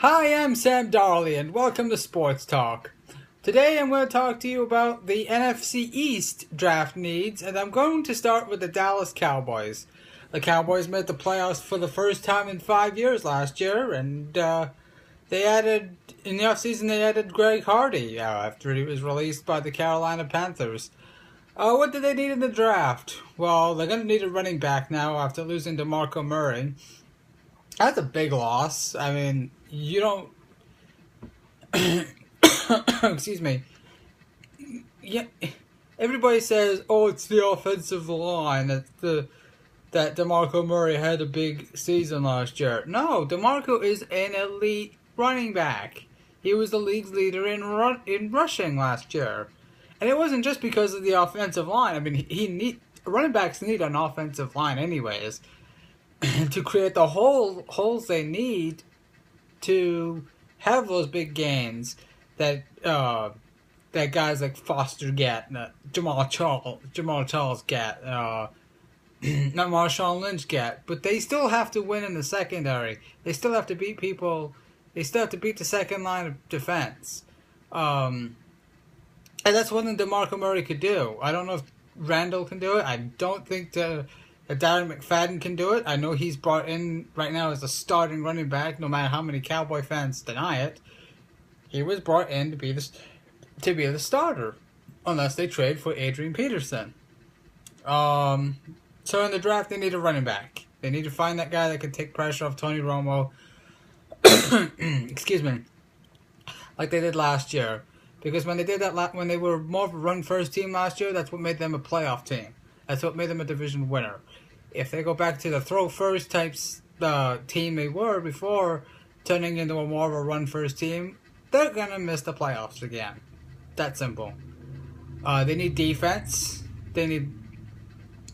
Hi, I'm Sam Darley, and welcome to Sports Talk. Today I'm going to talk to you about the NFC East draft needs, and I'm going to start with the Dallas Cowboys. The Cowboys made the playoffs for the first time in 5 years last year, and they added, in the offseason, they added Greg Hardy after he was released by the Carolina Panthers. What do they need in the draft? Well, they're going to need a running back now after losing DeMarco Murray. That's a big loss. I mean, you don't... Excuse me. Yeah, everybody says, "Oh, it's the offensive line that DeMarco Murray had a big season last year." No, DeMarco is an elite running back. He was the league's leader in rushing last year, and it wasn't just because of the offensive line. I mean, running backs need an offensive line anyways to create the holes they need to have those big gains that guys like Foster get, Jamal Charles get, not Marshawn Lynch get, but they still have to win in the secondary. They still have to beat people. They still have to beat the second line of defense. And that's one thing DeMarco Murray could do. I don't know if Randall can do it. I don't think that Darren McFadden can do it. I know he's brought in right now as a starting running back, no matter how many Cowboy fans deny it. He was brought in to be the starter, unless they trade for Adrian Peterson. So in the draft, they need a running back. They need to find that guy that can take pressure off Tony Romo. Excuse me, like they did last year. Because when they did that, when they were more of a run-first team last year, that's what made them a playoff team. That's what made them a division winner. If they go back to the throw-first types team they were before, turning into a more of a run-first team, they're going to miss the playoffs again. That simple. They need defense. They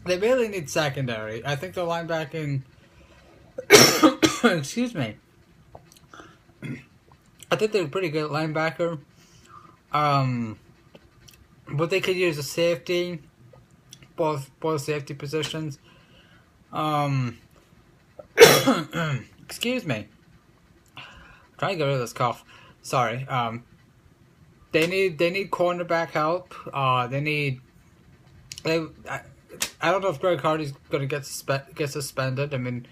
really need secondary. I think their linebacking... Excuse me. I think they're pretty good at linebacker. But they could use a safety. Both safety positions. Excuse me. I'm trying to get rid of this cough. Sorry. They need cornerback help. I don't know if Greg Hardy's going to get suspended. I mean,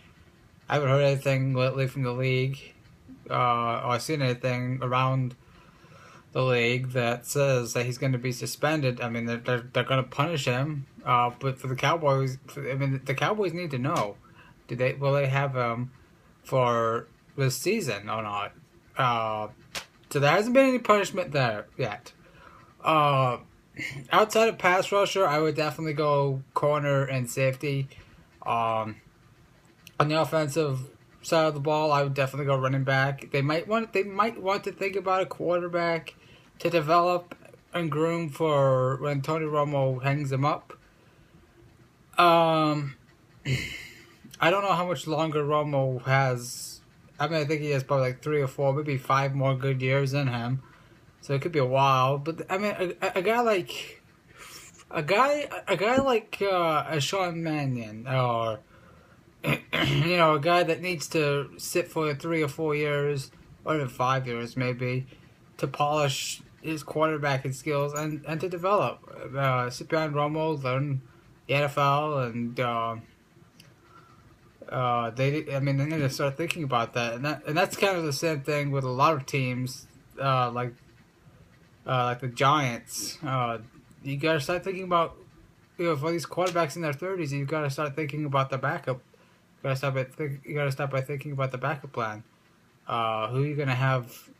I haven't heard anything lately from the league, or seen anything around the league that says that he's going to be suspended. I mean, they're going to punish him. But for the Cowboys, the Cowboys need to know: will they have him for this season or not? So there hasn't been any punishment there yet. Outside of pass rusher, I would definitely go corner and safety. On the offensive side of the ball, I would definitely go running back. They might want to think about a quarterback to develop and groom for when Tony Romo hangs him up. I don't know how much longer Romo has. I mean, I think he has probably like 3 or 4, maybe 5 more good years in him. So it could be a while. But I mean, a guy like a Sean Mannion, or a guy that needs to sit for 3 or 4 years, or even 5 years maybe, to polish his quarterbacking skills and to develop. Cipriano Romo learn the NFL, and they need to start thinking about that, and that's kind of the same thing with a lot of teams, like the Giants. You gotta start thinking about, for these quarterbacks in their 30s, you gotta start thinking about the backup. You gotta start by thinking about the backup plan. Who are you gonna have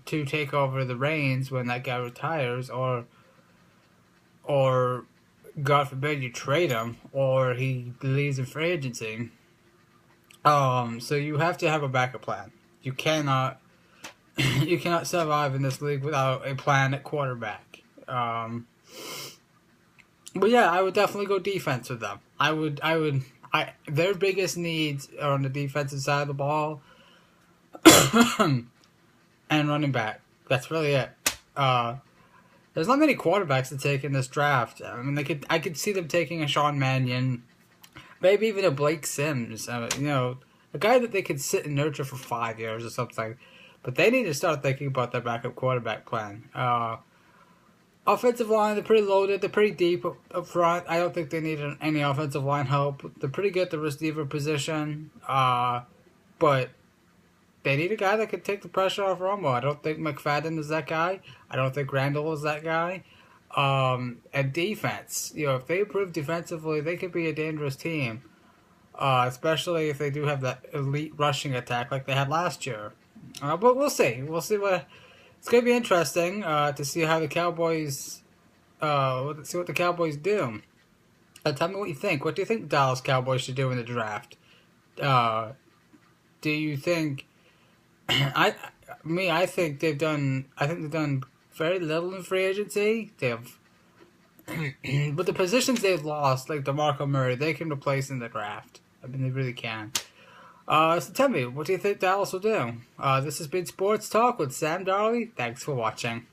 to take over the reins when that guy retires, or God forbid you trade him, or he leaves in free agency. So you have to have a backup plan. You cannot survive in this league without a plan at quarterback. But yeah, I would definitely go defense with them. Their biggest needs are on the defensive side of the ball, and running back. That's really it. There's not many quarterbacks to take in this draft. I mean, I could see them taking a Sean Mannion, maybe even a Blake Sims. A guy that they could sit and nurture for 5 years or something. But they need to start thinking about their backup quarterback plan. Offensive line, they're pretty loaded. They're pretty deep up front. I don't think they need any offensive line help. They're pretty good at the receiver position. But they need a guy that can take the pressure off Romo. I don't think McFadden is that guy. I don't think Randall is that guy. And defense, if they improve defensively, they could be a dangerous team. Especially if they do have that elite rushing attack like they had last year. But we'll see. We'll see what. It's going to be interesting to see how the Cowboys. See what the Cowboys do. Tell me what you think. What do you think Dallas Cowboys should do in the draft? Do you think? I think they've done. I think they've done very little in free agency. But the positions they've lost, like DeMarco Murray, they can replace in the draft. I mean, they really can. So tell me, what do you think Dallas will do? This has been Sports Talk with Sam Darley. Thanks for watching.